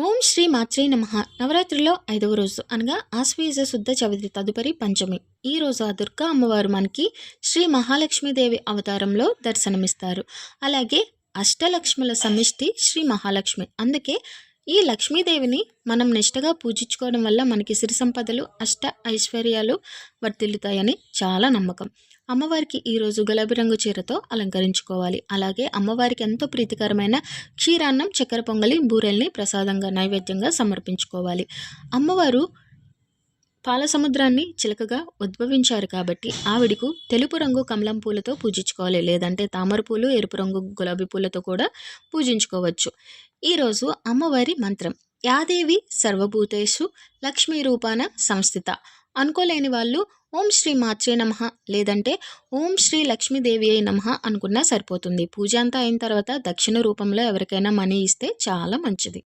ఓం శ్రీ మాత్రే నమః. నవరాత్రిలో 5వ రోజు అనగా ఆశ్వయుజ శుద్ధ చవితి తదుపరి పంచమి. ఈ రోజు ఆ దుర్గా అమ్మవారు మనకి శ్రీ మహాలక్ష్మీదేవి అవతారంలో దర్శనమిస్తారు. అలాగే అష్టలక్ష్ముల సమిష్టి శ్రీ మహాలక్ష్మి. అందుకే ఈ లక్ష్మీదేవిని మనం నిష్టగా పూజించుకోవడం వల్ల మనకి సిరి సంపదలు అష్ట ఐశ్వర్యాలు వర్తిల్లుతాయని చాలా నమ్మకం. అమ్మవారికి ఈరోజు గులాబీ రంగు చీరతో అలంకరించుకోవాలి. అలాగే అమ్మవారికి ఎంతో ప్రీతికరమైన క్షీరాన్నం, చక్కెర పొంగలి, బూరెల్ని ప్రసాదంగా నైవేద్యంగా సమర్పించుకోవాలి. అమ్మవారు పాల సముద్రాన్ని చిలకగా ఉద్భవించారు కాబట్టి ఆవిడకు తెలుపు రంగు కమలం పూలతో పూజించుకోవాలి. లేదంటే తామర పూలు, ఎరుపు రంగు గులాబీ పూలతో కూడా పూజించుకోవచ్చు. ఈరోజు అమ్మవారి మంత్రం యాదేవి సర్వభూతేషు లక్ష్మీ రూపాన సంస్థిత. అనుకోలేని వాళ్ళు ఓం శ్రీ మాత్రే నమః లేదంటే ఓం శ్రీ లక్ష్మీదేవి అయి నమః అనుకున్నా సరిపోతుంది. పూజ అంతా అయిన తర్వాత దక్షిణ రూపంలో ఎవరికైనా మనీ ఇస్తే చాలా మంచిది.